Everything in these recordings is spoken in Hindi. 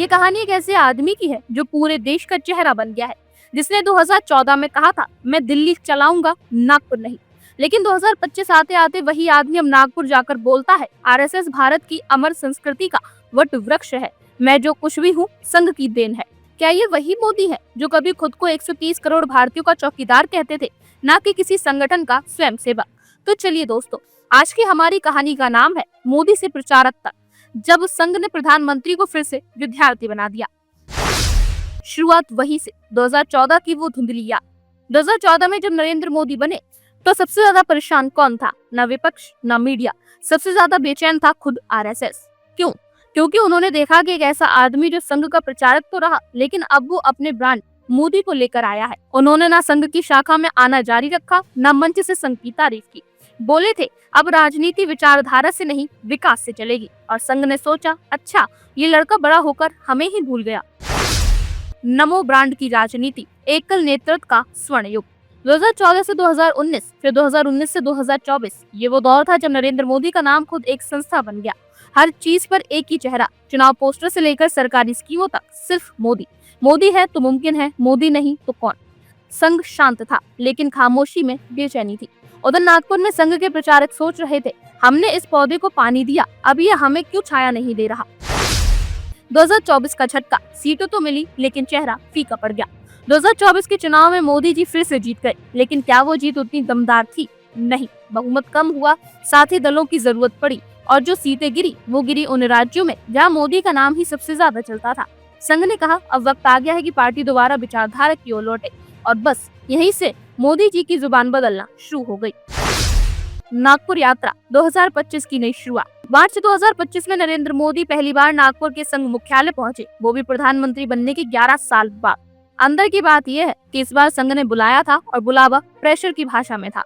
ये कहानी एक ऐसे आदमी की है जो पूरे देश का चेहरा बन गया है, जिसने 2014 में कहा था मैं दिल्ली चलाऊंगा, नागपुर नहीं। लेकिन 2025 आते आते वही आदमी अब नागपुर जाकर बोलता है आरएसएस भारत की अमर संस्कृति का वट वृक्ष है, मैं जो कुछ भी हूँ संघ की देन है। क्या ये वही मोदी है जो कभी खुद को 130 करोड़ भारतीयों का चौकीदार कहते थे, न कि किसी संगठन का स्वयंसेवक? तो चलिए दोस्तों, आज की हमारी कहानी का नाम है मोदी से प्रचारक तक, जब संघ ने प्रधानमंत्री को फिर से विद्यार्थी बना दिया। शुरुआत वही से 2014 की वो धुंधली याद। 2014 में जब नरेंद्र मोदी बने तो सबसे ज्यादा परेशान कौन था? न विपक्ष न मीडिया, सबसे ज्यादा बेचैन था खुद आरएसएस। क्यों? क्योंकि उन्होंने देखा कि एक ऐसा आदमी जो संघ का प्रचारक तो रहा, लेकिन अब वो अपने ब्रांड मोदी को लेकर आया है। उन्होंने ना संघ की शाखा में आना जारी रखा, न मंच से संघ की तारीफ की। बोले थे अब राजनीति विचारधारा से नहीं विकास से चलेगी, और संघ ने सोचा अच्छा ये लड़का बड़ा होकर हमें ही भूल गया। नमो ब्रांड की राजनीति, एकल नेतृत्व का स्वर्ण युग। 2014 से 2019, फिर 2019 से 2024, ये वो दौर था जब नरेंद्र मोदी का नाम खुद एक संस्था बन गया। हर चीज पर एक ही चेहरा, चुनाव पोस्टर से लेकर सरकारी स्कीमों तक सिर्फ मोदी। मोदी है तो मुमकिन है, मोदी नहीं तो कौन। संघ शांत था, लेकिन खामोशी में बेचैनी थी। उधर नागपुर में संघ के प्रचारक सोच रहे थे हमने इस पौधे को पानी दिया, अब ये हमें क्यों छाया नहीं दे रहा। 2024 का झटका, सीटों तो मिली लेकिन चेहरा फीका पड़ गया। 2024 के चुनाव में मोदी जी फिर से जीत गए, लेकिन क्या वो जीत उतनी दमदार थी? नहीं, बहुमत कम हुआ, साथ ही दलों की जरूरत पड़ी, और जो सीटें गिरी वो गिरी उन राज्यों में जहां मोदी का नाम ही सबसे ज्यादा चलता था। संघ ने कहा अब वक्त आ गया है कि पार्टी दोबारा विचारधारा की ओर लौटे, और बस यहीं से मोदी जी की जुबान बदलना शुरू हो गई। नागपुर यात्रा 2025 की नई शुरुआत। मार्च 2025 में नरेंद्र मोदी पहली बार नागपुर के संघ मुख्यालय पहुंचे, वो भी प्रधानमंत्री बनने के 11 साल बाद। अंदर की बात यह है कि इस बार संघ ने बुलाया था, और बुलावा प्रेशर की भाषा में था।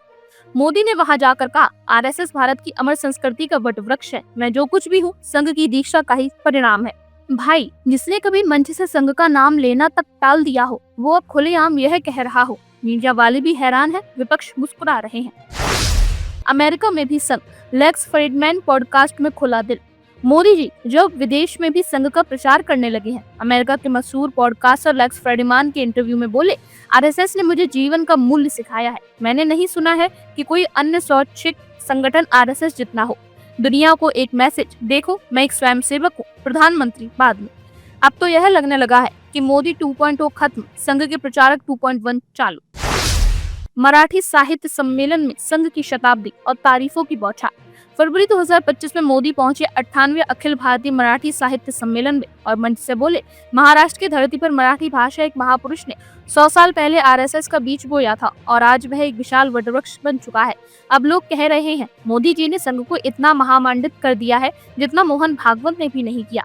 मोदी ने वहां जाकर कहा आरएसएस भारत की अमर संस्कृति का वट वृक्ष है, मैं जो कुछ भी हूँ संघ की दीक्षा का ही परिणाम है। भाई, जिसने कभी मंच से संघ का नाम लेना तक टाल दिया हो, वो अब खुलेआम यह कह रहा हो। मीडिया वाले भी हैरान है, विपक्ष मुस्कुरा रहे हैं। अमेरिका में भी संघ, लेक्स फ्रीडमैन पॉडकास्ट में खुला दिल। मोदी जी जब विदेश में भी संघ का प्रचार करने लगे हैं, अमेरिका के मशहूर पॉडकास्टर लेक्स फ्रीडमैन के इंटरव्यू में बोले आरएसएस ने मुझे जीवन का मूल्य सिखाया है। मैंने नहीं सुना है कि कोई अन्य स्वैच्छिक संगठन आरएसएस जितना हो। दुनिया को एक मैसेज, देखो मैं एक स्वयंसेवक हूँ, प्रधानमंत्री बाद में। अब तो यह लगने लगा है कि मोदी 2.0 खत्म, संघ के प्रचारक 2.1 चालू। मराठी साहित्य सम्मेलन में संघ की शताब्दी और तारीफों की बौछार। फरवरी 2025 में मोदी पहुंचे 98वें अखिल भारतीय मराठी साहित्य सम्मेलन में, और मंच से बोले महाराष्ट्र की धरती पर मराठी भाषा एक महापुरुष ने 100 साल पहले आरएसएस का बीज बोया था, और आज वह एक विशाल वटवृक्ष बन चुका है। अब लोग कह रहे हैं मोदी जी ने संघ को इतना महामंडित कर दिया है जितना मोहन भागवत ने भी नहीं किया।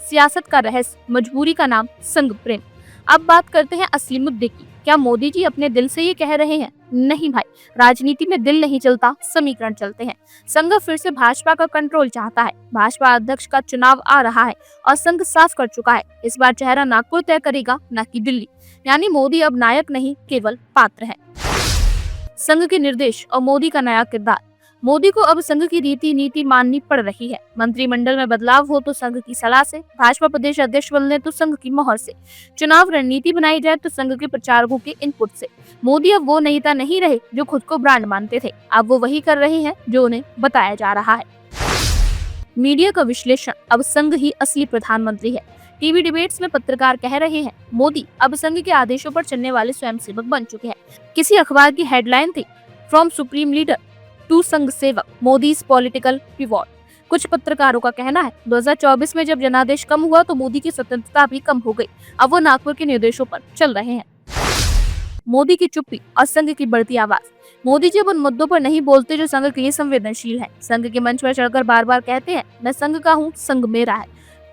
सियासत का रहस्य, मजबूरी का नाम संघ प्रेम। अब बात करते हैं असली मुद्दे की। क्या मोदी जी अपने दिल से ये कह रहे हैं? नहीं भाई, राजनीति में दिल नहीं चलता, समीकरण चलते हैं। संघ फिर से भाजपा का कंट्रोल चाहता है। भाजपा अध्यक्ष का चुनाव आ रहा है और संघ साफ कर चुका है, इस बार चेहरा नागपुर तय करेगा, न कि दिल्ली। यानी मोदी अब नायक नहीं, केवल पात्र है। संघ के निर्देश और मोदी का नया किरदार। मोदी को अब संघ की रीति नीति माननी पड़ रही है। मंत्रिमंडल में बदलाव हो तो संघ की सलाह से, भाजपा प्रदेश अध्यक्ष बदले तो संघ की मोहर से, चुनाव रणनीति बनाई जाए तो संघ के प्रचारकों के इनपुट से। मोदी अब वो नेता नहीं रहे जो खुद को ब्रांड मानते थे, अब वो वही कर रहे हैं जो उन्हें बताया जा रहा है। मीडिया का विश्लेषण, अब संघ ही असली प्रधानमंत्री है। टीवी डिबेट्स में पत्रकार कह रहे हैं मोदी अब संघ के आदेशों पर चलने वाले स्वयंसेवक बन चुके हैं। किसी अखबार की हेडलाइन थी फ्रॉम सुप्रीम लीडर टू संघ सेवक, मोदीज पॉलिटिकल पिवॉट। कुछ पत्रकारों का कहना है 2024 में जब जनादेश कम हुआ तो मोदी की स्वतंत्रता भी कम हो गई, अब वो नागपुर के निर्देशों पर चल रहे हैं। मोदी की चुप्पी और संघ की बढ़ती आवाज। मोदी जी अब उन मुद्दों पर नहीं बोलते जो संघ के लिए संवेदनशील है। संघ के मंच पर चढ़कर बार बार कहते हैं मैं संघ का हूँ, संघ मेरा है।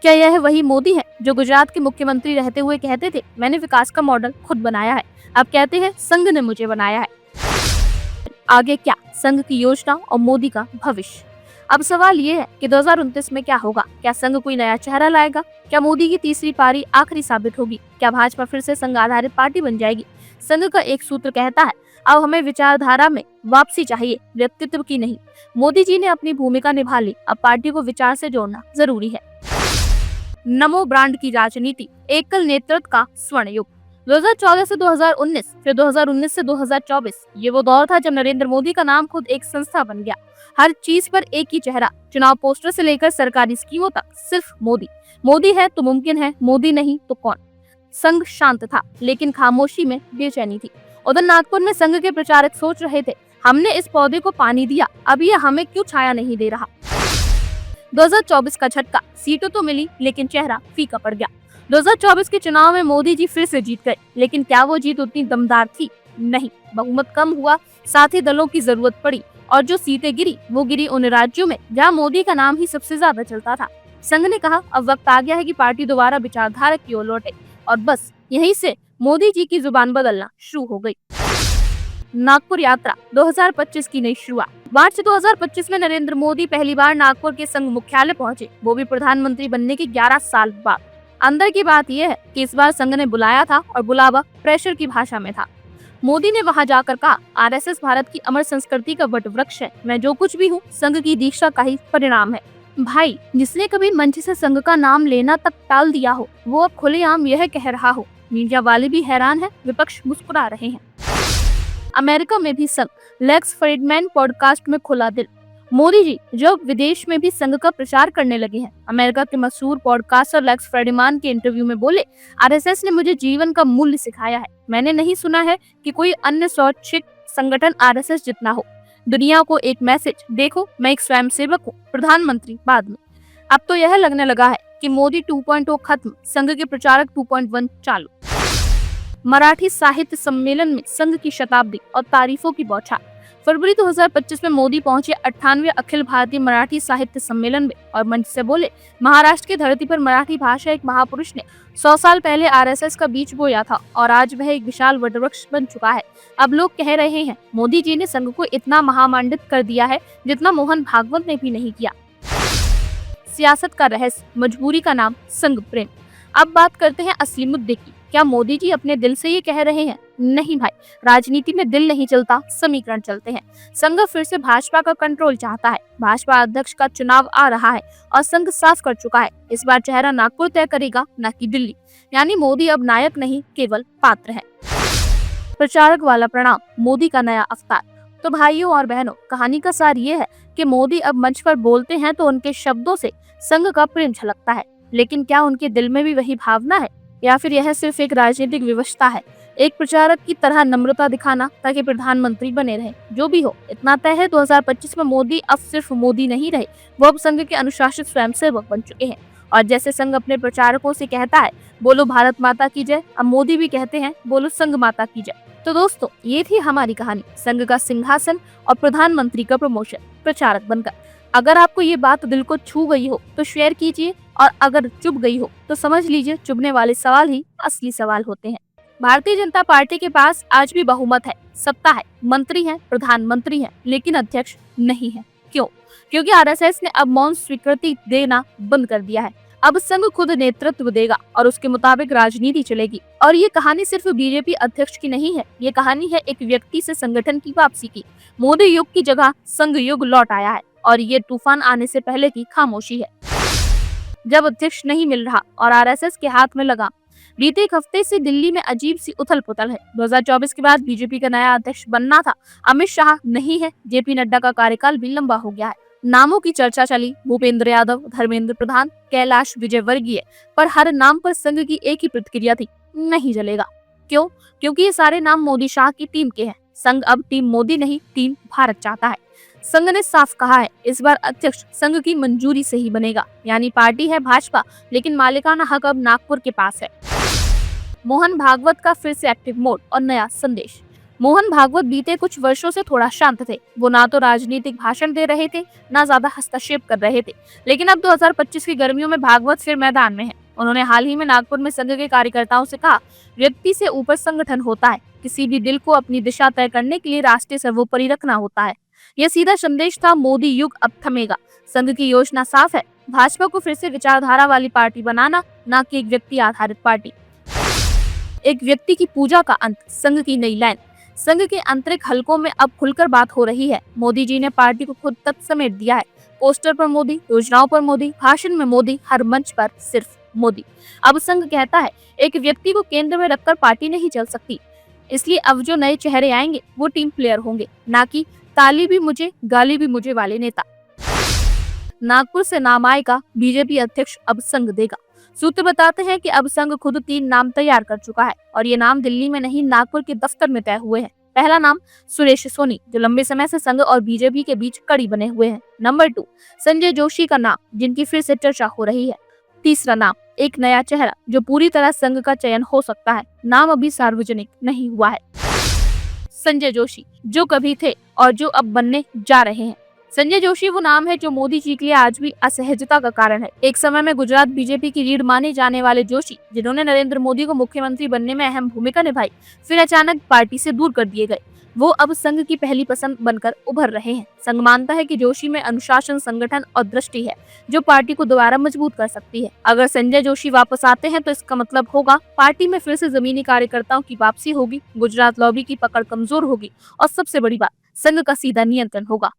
क्या यह वही मोदी है जो गुजरात के मुख्यमंत्री रहते हुए कहते थे मैंने विकास का मॉडल खुद बनाया है, अब कहते हैं संघ ने मुझे बनाया है। आगे क्या? संघ की योजना और मोदी का भविष्य। अब सवाल ये है कि 2029 में क्या होगा? क्या संघ कोई नया चेहरा लाएगा? क्या मोदी की तीसरी पारी आखिरी साबित होगी? क्या भाजपा फिर से संघ आधारित पार्टी बन जाएगी? संघ का एक सूत्र कहता है अब हमें विचारधारा में वापसी चाहिए, व्यक्तित्व की नहीं। मोदी जी ने अपनी भूमिका निभा ली, अब पार्टी को विचार से जोड़ना जरूरी है। नमो ब्रांड की राजनीति, एकल नेतृत्व का स्वर्ण युग। 2014 से 2019, फिर 2019 से 2024, ये वो दौर था जब नरेंद्र मोदी का नाम खुद एक संस्था बन गया। हर चीज पर एक ही चेहरा, चुनाव पोस्टर से लेकर सरकारी स्कीमों तक सिर्फ मोदी। मोदी है तो मुमकिन है, मोदी नहीं तो कौन। संघ शांत था, लेकिन खामोशी में बेचैनी थी। उधर नागपुर में संघ के प्रचारक सोच रहे थे, हमने इस पौधे को पानी दिया, अब ये हमें क्यों छाया नहीं दे रहा। 2024 का झटका, सीटों तो मिली लेकिन चेहरा फीका पड़ गया। 2024 के चुनाव में मोदी जी फिर से जीत गए, लेकिन क्या वो जीत उतनी दमदार थी? नहीं, बहुमत कम हुआ, साथ ही दलों की जरूरत पड़ी, और जो सीटें गिरी वो गिरी उन राज्यों में जहां मोदी का नाम ही सबसे ज्यादा चलता था। संघ ने कहा, अब वक्त आ गया है कि पार्टी दोबारा विचारधारा की ओर लौटे, और बस यहीं से मोदी जी की जुबान बदलना शुरू हो गई। नागपुर यात्रा 2025 की नई शुरुआत। मार्च 2025 में नरेंद्र मोदी पहली बार नागपुर के संघ मुख्यालय पहुंचे, वो भी प्रधानमंत्री बनने के 11 साल बाद। अंदर की बात यह है कि इस बार संघ ने बुलाया था, और बुलावा प्रेशर की भाषा में था। मोदी ने वहां जाकर कहा, आरएसएस भारत की अमर संस्कृति का वट वृक्ष है, मैं जो कुछ भी हूँ संघ की दीक्षा का ही परिणाम है। भाई, जिसने कभी मंच से संघ का नाम लेना तक टाल दिया हो, वो अब खुलेआम यह कह रहा हो। मीडिया वाले भी हैरान है, विपक्ष मुस्कुरा रहे हैं। अमेरिका में भी संघ, लेक्स फ्रीडमैन पॉडकास्ट में खुला दिल। मोदी जी जब विदेश में भी संघ का प्रचार करने लगे हैं, अमेरिका के मशहूर पॉडकास्टर लेक्स फ्रीडमैन के इंटरव्यू में बोले, आरएसएस ने मुझे जीवन का मूल्य सिखाया है। मैंने नहीं सुना है कि कोई अन्य स्वैच्छिक संगठन आरएसएस जितना हो। दुनिया को एक मैसेज, देखो मैं एक स्वयंसेवक हूँ, प्रधानमंत्री बाद में। अब तो यह लगने लगा है कि मोदी 2.0 खत्म, संघ के प्रचारक 2.1 चालू। मराठी साहित्य सम्मेलन में संघ की शताब्दी और तारीफों की बौछार। फरवरी 2025 में मोदी पहुंचे 98वें अखिल भारतीय मराठी साहित्य सम्मेलन में, और मंच से बोले, महाराष्ट्र की धरती पर मराठी भाषा एक महापुरुष ने 100 साल पहले आरएसएस का बीज बोया था, और आज वह एक विशाल वटवृक्ष बन चुका है। अब लोग कह रहे हैं, मोदी जी ने संघ को इतना महामंडित कर दिया है जितना मोहन भागवत ने भी नहीं किया। सियासत का रहस्य, मजबूरी का नाम, संघ प्रेम। अब बात करते हैं असली मुद्दे की। क्या मोदी जी अपने दिल से ये कह रहे हैं? नहीं भाई, राजनीति में दिल नहीं चलता, समीकरण चलते हैं। संघ फिर से भाजपा का कंट्रोल चाहता है। भाजपा अध्यक्ष का चुनाव आ रहा है और संघ साफ कर चुका है, इस बार चेहरा नागपुर तय करेगा, न कि दिल्ली। यानी मोदी अब नायक नहीं, केवल पात्र है। प्रचारक वाला प्रणाम, मोदी का नया अवतार। तो भाइयों और बहनों, कहानी का सार ये है कि मोदी अब मंच पर बोलते हैं तो उनके शब्दों से संघ का प्रेम झलकता है, लेकिन क्या उनके दिल में भी वही भावना है, या फिर यह सिर्फ एक राजनीतिक व्यवस्था है, एक प्रचारक की तरह नम्रता दिखाना ताकि प्रधानमंत्री बने रहे। जो भी हो, इतना तय है 2025 में मोदी अब सिर्फ मोदी नहीं रहे, वो अब संघ के अनुशासित स्वयंसेवक बन चुके हैं। और जैसे संघ अपने प्रचारकों से कहता है, बोलो भारत माता की जय, अब मोदी भी कहते हैं, बोलो संघ माता की जय। तो दोस्तों, ये थी हमारी कहानी, संघ का सिंहासन और प्रधानमंत्री का प्रमोशन प्रचारक बनकर। अगर आपको ये बात दिल को छू गई हो तो शेयर कीजिए, और अगर चुभ गई हो तो समझ लीजिए चुभने वाले सवाल ही असली सवाल होते हैं। भारतीय जनता पार्टी के पास आज भी बहुमत है, सत्ता है, मंत्री हैं, प्रधानमंत्री हैं, लेकिन अध्यक्ष नहीं है। क्यों? क्योंकि आरएसएस ने अब मौन स्वीकृति देना बंद कर दिया है। अब संघ खुद नेतृत्व देगा और उसके मुताबिक राजनीति चलेगी। और ये कहानी सिर्फ बीजेपी अध्यक्ष की नहीं है, ये कहानी है एक व्यक्ति से संगठन की वापसी की। मोदी युग की जगह संघ युग लौट आया है, और ये तूफान आने से पहले की खामोशी है, जब अध्यक्ष नहीं मिल रहा और आरएसएस के हाथ में लगा। बीते एक हफ्ते से दिल्ली में अजीब सी उथल पुथल है। 2024 के बाद बीजेपी का नया अध्यक्ष बनना था, अमित शाह नहीं है, जेपी नड्डा का कार्यकाल भी लंबा हो गया है। नामों की चर्चा चली, भूपेंद्र यादव, धर्मेंद्र प्रधान, कैलाश विजयवर्गीय, पर हर नाम पर संघ की एक ही प्रतिक्रिया थी, नहीं चलेगा। क्यों? क्योंकि ये सारे नाम मोदी शाह की टीम के हैं। संघ अब टीम मोदी नहीं, टीम भारत चाहता है। संघ ने साफ कहा है, इस बार अध्यक्ष संघ की मंजूरी से ही बनेगा, यानी पार्टी है भाजपा, लेकिन मालिकाना हक अब नागपुर के पास है। मोहन भागवत का फिर से एक्टिव मोड और नया संदेश। मोहन भागवत बीते कुछ वर्षों से थोड़ा शांत थे। वो ना तो राजनीतिक भाषण दे रहे थे, ना ज्यादा हस्तक्षेप कर रहे थे, लेकिन अब 2025 की गर्मियों में भागवत फिर मैदान में है। उन्होंने हाल ही में नागपुर में संघ के कार्यकर्ताओं से कहा, व्यक्ति से ऊपर संगठन होता है, किसी भी दिल को अपनी दिशा तय करने के लिए राष्ट्रीय सर्वोपरि रखना होता है। यह सीधा संदेश था, मोदी युग अब थमेगा। संघ की योजना साफ है, भाजपा को फिर से विचारधारा वाली पार्टी बनाना, ना कि एक व्यक्ति आधारित पार्टी। एक व्यक्ति की पूजा का अंत, संघ की नई लाइन। संघ के आंतरिक हलकों में अब खुलकर बात हो रही है। मोदी जी ने पार्टी को खुद तक समेट दिया है। पोस्टर पर मोदी, योजनाओं पर मोदी, भाषण में मोदी, हर मंच पर सिर्फ मोदी। अब संघ कहता है एक व्यक्ति को केंद्र में रखकर पार्टी नहीं चल सकती, इसलिए अब जो नए चेहरे आएंगे वो टीम प्लेयर होंगे, ना कि ताली भी मुझे गाली भी मुझे वाले नेता। नागपुर से नाम आएगा, बीजेपी अध्यक्ष अब संघ देगा। सूत्र बताते हैं कि अब संघ खुद 3 नाम तैयार कर चुका है और ये नाम दिल्ली में नहीं नागपुर के दफ्तर में तय हुए हैं। पहला नाम सुरेश सोनी, जो लंबे समय से संघ और बीजेपी के बीच कड़ी बने हुए हैं। नंबर 2 संजय जोशी का नाम, जिनकी फिर से चर्चा हो रही है। तीसरा नाम एक नया चेहरा जो पूरी तरह संघ का चयन हो सकता है, नाम अभी सार्वजनिक नहीं हुआ है। संजय जोशी, जो कभी थे और जो अब बनने जा रहे हैं। संजय जोशी वो नाम है जो मोदी जी के लिए आज भी असहजता का कारण है। एक समय में गुजरात बीजेपी की रीढ़ माने जाने वाले जोशी, जिन्होंने नरेंद्र मोदी को मुख्यमंत्री बनने में अहम भूमिका निभाई, फिर अचानक पार्टी से दूर कर दिए गए। वो अब संघ की पहली पसंद बनकर उभर रहे हैं। संघ मानता है कि जोशी में अनुशासन, संगठन और दृष्टि है जो पार्टी को दोबारा मजबूत कर सकती है। अगर संजय जोशी वापस आते हैं तो इसका मतलब होगा पार्टी में फिर से जमीनी कार्यकर्ताओं की वापसी होगी, गुजरात लॉबी की पकड़ कमजोर होगी और सबसे बड़ी बात, संघ का सीधा नियंत्रण होगा।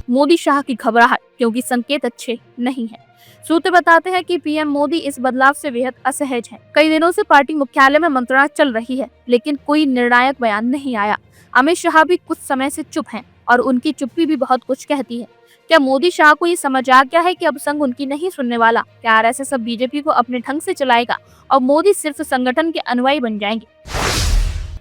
मोदी शाह की घबराहट, क्योंकि संकेत अच्छे नहीं हैं। सूत्र बताते हैं कि पीएम मोदी इस बदलाव से बेहद असहज हैं। कई दिनों से पार्टी मुख्यालय में मंत्रणा चल रही है, लेकिन कोई निर्णायक बयान नहीं आया। अमित शाह भी कुछ समय से चुप हैं और उनकी चुप्पी भी बहुत कुछ कहती है। क्या मोदी शाह को ये समझ आ गया है कि अब संघ उनकी नहीं सुनने वाला? क्या आरएसएस अब बीजेपी को अपने ढंग से चलाएगा और मोदी सिर्फ संगठन के अनुयायी बन जाएंगे?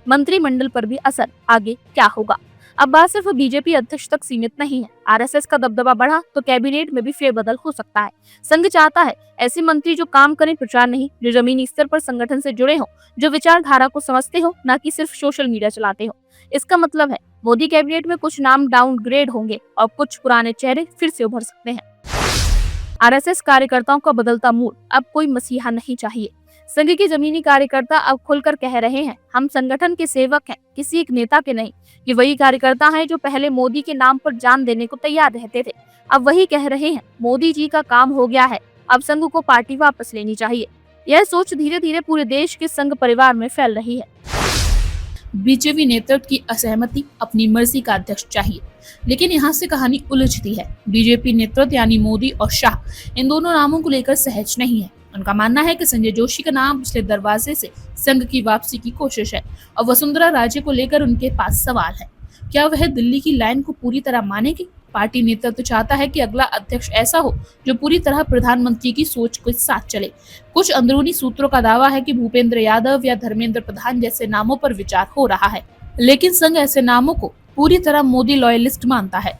मंत्रिमंडल पर भी असर, आगे क्या होगा? अब बात सिर्फ बीजेपी अध्यक्ष तक सीमित नहीं है। आरएसएस का दबदबा बढ़ा तो कैबिनेट में भी फेरबदल हो सकता है। संघ चाहता है ऐसे मंत्री जो काम करें, प्रचार नहीं, जो जमीनी स्तर पर संगठन से जुड़े हो, जो विचारधारा को समझते हो, न कि सिर्फ सोशल मीडिया चलाते हो। इसका मतलब है मोदी कैबिनेट में कुछ नाम डाउनग्रेड होंगे और कुछ पुराने चेहरे फिर से उभर सकते हैं। आरएसएस कार्यकर्ताओं का बदलता मूड, अब कोई मसीहा नहीं चाहिए। संघ के जमीनी कार्यकर्ता अब खुलकर कह रहे हैं, हम संगठन के सेवक हैं, किसी एक नेता के नहीं। ये वही कार्यकर्ता हैं जो पहले मोदी के नाम पर जान देने को तैयार रहते थे। अब वही कह रहे हैं, मोदी जी का काम हो गया है, अब संघ को पार्टी वापस लेनी चाहिए। यह सोच धीरे धीरे पूरे देश के संघ परिवार में फैल रही है। बीजेपी नेतृत्व की असहमति, अपनी मर्जी का अध्यक्ष चाहिए, लेकिन यहाँ से कहानी उलझती है। बीजेपी नेतृत्व यानी मोदी और शाह इन दोनों नामों को लेकर सहज नहीं है। उनका मानना है कि संजय जोशी का नाम पिछले दरवाजे से संघ की वापसी की कोशिश है और वसुंधरा राजे को लेकर उनके पास सवाल है। क्या वह दिल्ली की लाइन को पूरी तरह मानेगी? पार्टी नेतृत्व चाहता है कि अगला अध्यक्ष ऐसा हो जो पूरी तरह प्रधानमंत्री की सोच के साथ चले। कुछ अंदरूनी सूत्रों का दावा है कि भूपेंद्र यादव या धर्मेंद्र प्रधान जैसे नामों पर विचार हो रहा है, लेकिन संघ ऐसे नामों को पूरी तरह मोदी लॉयलिस्ट मानता है।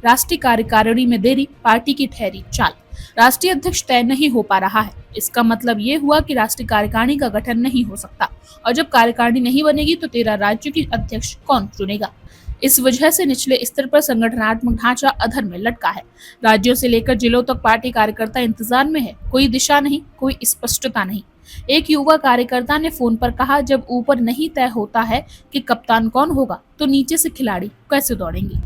राष्ट्रीय कार्यकारिणी में देरी, पार्टी की ठहरी चाल। राष्ट्रीय अध्यक्ष तय नहीं हो पा रहा है। इसका मतलब ये हुआ कि राष्ट्रीय कार्यकारिणी का गठन नहीं हो सकता, और जब कार्यकारिणी नहीं बनेगी तो 13 राज्यों की अध्यक्ष कौन चुनेगा? इस वजह से निचले स्तर पर संगठनात्मक ढांचा अधर में लटका है। राज्यों से लेकर जिलों तक पार्टी कार्यकर्ता इंतजार में है। कोई दिशा नहीं, कोई स्पष्टता नहीं। एक युवा कार्यकर्ता ने फोन पर कहा, जब ऊपर नहीं तय होता है कि कप्तान कौन होगा तो नीचे से खिलाड़ी कैसे दौड़ेंगे?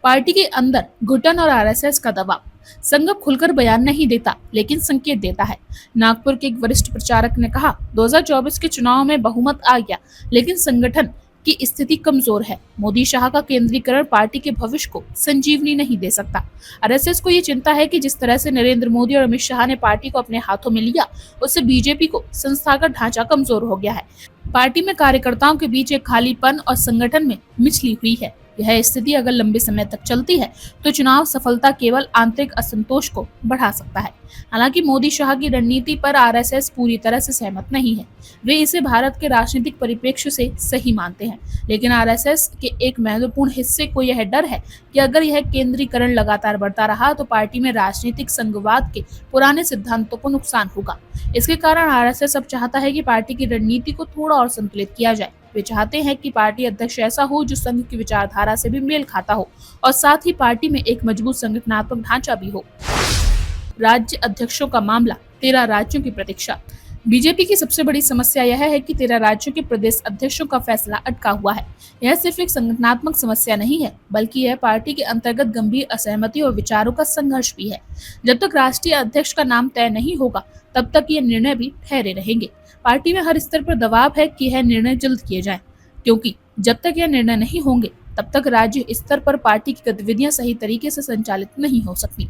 पार्टी के अंदर घुटन और आरएसएस का दबाव। संघ खुलकर बयान नहीं देता, लेकिन संकेत देता है। नागपुर के एक वरिष्ठ प्रचारक ने कहा, 2024 के चुनाव में बहुमत आ गया, लेकिन संगठन की स्थिति कमजोर है। मोदी शाह का केंद्रीकरण पार्टी के भविष्य को संजीवनी नहीं दे सकता। आरएसएस को ये चिंता है कि जिस तरह से नरेंद्र मोदी और अमित शाह ने पार्टी को अपने हाथों में लिया, उससे बीजेपी को संस्थागत ढांचा कमजोर हो गया है। पार्टी में कार्यकर्ताओं के बीच एक खालीपन और संगठन में मिचली हुई है। यह स्थिति अगर लंबे समय तक चलती है तो चुनाव सफलता केवल आंतरिक असंतोष को बढ़ा सकता है। हालांकि मोदी शाह की रणनीति पर आरएसएस पूरी तरह से सहमत नहीं है। वे इसे भारत के राजनीतिक परिप्रेक्ष्य से सही मानते हैं, लेकिन आरएसएस के एक महत्वपूर्ण हिस्से को यह डर है कि अगर यह केंद्रीकरण लगातार बढ़ता रहा तो पार्टी में राजनीतिक संघवाद के पुराने सिद्धांतों को नुकसान होगा। इसके कारण आरएसएस अब चाहता है कि पार्टी की रणनीति को थोड़ा और संतुलित किया जाए। वे चाहते हैं कि पार्टी अध्यक्ष ऐसा हो जो संघ की विचारधारा से भी मेल खाता हो और साथ ही पार्टी में एक मजबूत संगठनात्मक ढांचा भी हो। राज्य अध्यक्षों का मामला, 13 राज्यों की प्रतीक्षा। बीजेपी की सबसे बड़ी समस्या यह है कि 13 राज्यों के प्रदेश अध्यक्षों का फैसला अटका हुआ है। यह सिर्फ एक संगठनात्मक समस्या नहीं है, बल्कि यह पार्टी के अंतर्गत गंभीर असहमति और विचारों का संघर्ष भी है। जब तक राष्ट्रीय अध्यक्ष का नाम तय नहीं होगा, तब तक ये निर्णय भी ठहरे रहेंगे। पार्टी में हर स्तर पर दबाव है कि यह निर्णय जल्द किए जाएं, क्योंकि जब तक यह निर्णय नहीं होंगे, तब तक राज्य स्तर पर पार्टी की गतिविधियां सही तरीके से संचालित नहीं हो सकती।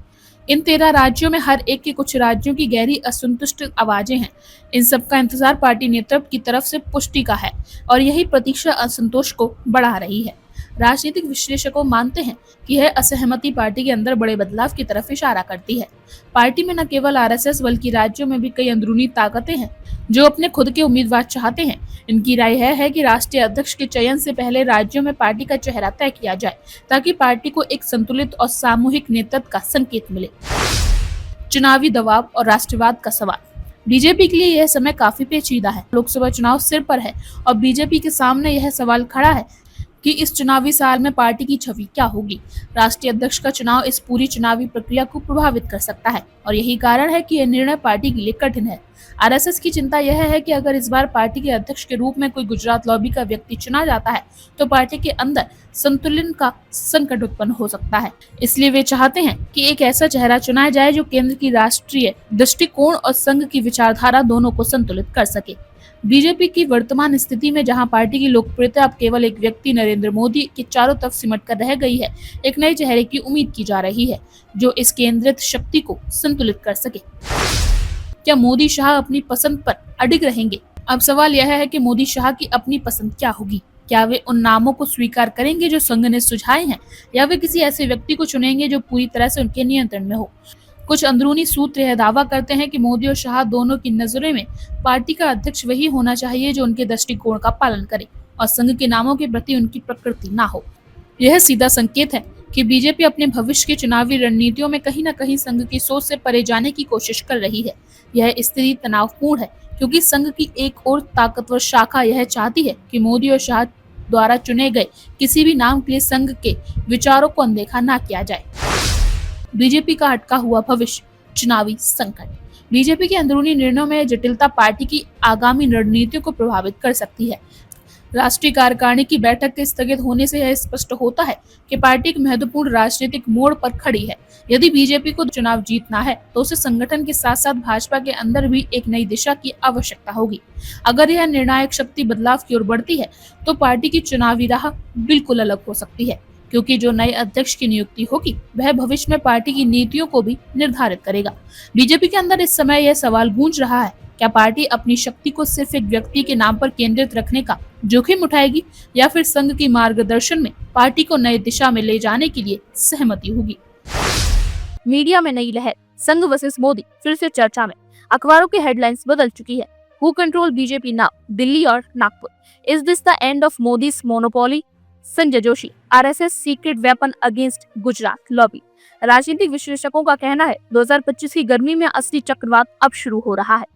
इन 13 राज्यों में हर एक के कुछ राज्यों की गहरी असंतुष्ट आवाजें हैं। इन सबका इंतजार पार्टी नेतृत्व की तरफ से पुष्टि का है और यही प्रतीक्षा असंतोष को बढ़ा रही है। राजनीतिक विश्लेषकों मानते हैं कि यह असहमति पार्टी के अंदर बड़े बदलाव की तरफ इशारा करती है। पार्टी में न केवल आरएसएस बल्कि राज्यों में भी कई अंदरूनी ताकतें हैं जो अपने खुद के उम्मीदवार चाहते हैं। इनकी राय है कि राष्ट्रीय अध्यक्ष के चयन से पहले राज्यों में पार्टी का चेहरा तय किया जाए ताकि पार्टी को एक संतुलित और सामूहिक नेतृत्व का संकेत मिले। चुनावी दबाव और राष्ट्रवाद का सवाल। बीजेपी के लिए यह समय काफी पेचीदा है। लोकसभा चुनाव सिर पर है और बीजेपी के सामने यह सवाल खड़ा है कि इस चुनावी साल में पार्टी की छवि क्या होगी। राष्ट्रीय अध्यक्ष का चुनाव इस पूरी चुनावी प्रक्रिया को प्रभावित कर सकता है और यही कारण है कि यह निर्णय पार्टी के लिए कठिन है। आरएसएस की चिंता यह है कि अगर इस बार पार्टी के अध्यक्ष के रूप में कोई गुजरात लॉबी का व्यक्ति चुना जाता है तो पार्टी के अंदर संतुलन का संकट उत्पन्न हो सकता है। इसलिए वे चाहते हैं कि एक ऐसा चेहरा चुना जाए जो केंद्र की राष्ट्रीय दृष्टिकोण और संघ की विचारधारा दोनों को संतुलित कर सके। बीजेपी की वर्तमान स्थिति में जहां पार्टी की लोकप्रियता अब केवल एक व्यक्ति नरेंद्र मोदी के चारों तरफ सिमट कर रह गई है, एक नए चेहरे की उम्मीद की जा रही है जो इस केंद्रित शक्ति को संतुलित कर सके। क्या मोदी शाह अपनी पसंद पर अडिग रहेंगे? अब सवाल यह है कि मोदी शाह की अपनी पसंद क्या होगी। क्या वे उन नामों को स्वीकार करेंगे जो संघ ने सुझाए हैं या वे किसी ऐसे व्यक्ति को चुनेंगे जो पूरी तरह से उनके नियंत्रण में हो। कुछ अंदरूनी सूत्र यह दावा करते हैं कि मोदी और शाह दोनों की नजरों में पार्टी का अध्यक्ष वही होना चाहिए जो उनके दृष्टिकोण का पालन करे और संघ के नामों के प्रति उनकी प्रकृति ना हो। यह सीधा संकेत है कि बीजेपी अपने भविष्य की चुनावी रणनीतियों में कहीं न कहीं संघ की सोच से परे जाने की कोशिश कर रही है। यह स्थिति तनावपूर्ण है क्योंकि संघ की एक और ताकतवर शाखा यह चाहती है कि मोदी और शाह द्वारा चुने गए किसी भी नाम के लिए संघ के विचारों को अनदेखा न किया जाए। बीजेपी का अटका हुआ भविष्य, चुनावी संकट। बीजेपी के अंदरूनी निर्णयों में जटिलता पार्टी की आगामी रणनीतियों को प्रभावित कर सकती है। राष्ट्रीय कार्यकारिणी की बैठक के स्थगित होने से यह स्पष्ट होता है कि पार्टी एक महत्वपूर्ण राजनीतिक मोड़ पर खड़ी है। यदि बीजेपी को चुनाव जीतना है तो उसे संगठन के साथ साथ भाजपा के अंदर भी एक नई दिशा की आवश्यकता होगी। अगर यह निर्णायक शक्ति बदलाव की ओर बढ़ती है तो पार्टी की चुनावी राह बिल्कुल अलग हो सकती है, क्योंकि जो नए अध्यक्ष की नियुक्ति होगी वह भविष्य में पार्टी की नीतियों को भी निर्धारित करेगा। बीजेपी के अंदर इस समय यह सवाल गूंज रहा है, क्या पार्टी अपनी शक्ति को सिर्फ एक व्यक्ति के नाम पर केंद्रित रखने का जोखिम उठाएगी या फिर संघ की मार्गदर्शन में पार्टी को नई दिशा में ले जाने के लिए सहमति होगी। मीडिया में नई लहर, संघ वर्सेस मोदी फिर से चर्चा में। अखबारों की हेडलाइंस बदल चुकी है। Who control BJP now, Delhi और Nagpur? Is this the end of Modi's monopoly? Sanjay Joshi, RSS secret weapon against Gujarat lobby. राजनीतिक विश्लेषकों का कहना है 2025 की गर्मी में असली चक्रवात अब शुरू हो रहा है।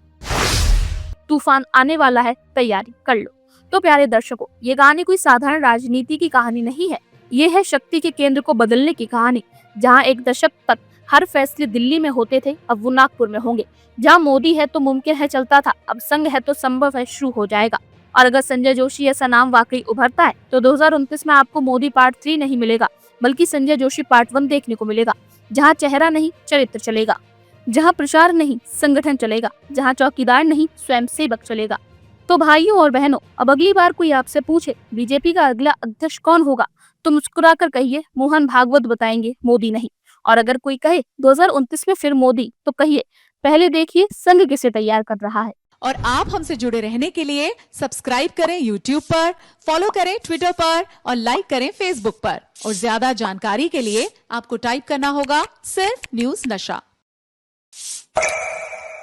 तूफान आने वाला है, तैयारी कर लो। तो प्यारे दर्शकों, ये कहानी कोई साधारण राजनीति की कहानी नहीं है। ये है शक्ति के केंद्र को बदलने की कहानी। जहां एक दशक तक हर फैसले दिल्ली में होते थे, अब वो नागपुर में होंगे। जहां मोदी है तो मुमकिन है चलता था, अब संघ है तो संभव है शुरू हो जाएगा। और अगर संजय जोशी ऐसा नाम वाकई उभरता है तो 2029 में आपको मोदी पार्ट 3 नहीं मिलेगा, बल्कि संजय जोशी पार्ट 1 देखने को मिलेगा। जहां चेहरा नहीं चरित्र चलेगा, जहां प्रचार नहीं संगठन चलेगा, जहां चौकीदार नहीं स्वयंसेवक चलेगा। तो भाइयों और बहनों, अब अगली बार कोई आपसे पूछे बीजेपी का अगला अध्यक्ष कौन होगा तो मुस्कुराकर कहिए मोहन भागवत बताएंगे, मोदी नहीं। और अगर कोई कहे 2029 में फिर मोदी, तो कहिए पहले देखिए संघ किसे तैयार कर रहा है। और आप हमसे जुड़े रहने के लिए सब्सक्राइब करें YouTube पर, फॉलो करें Twitter पर और लाइक करें Facebook पर। और ज्यादा जानकारी के लिए आपको टाइप करना होगा सिर्फ न्यूज नशा।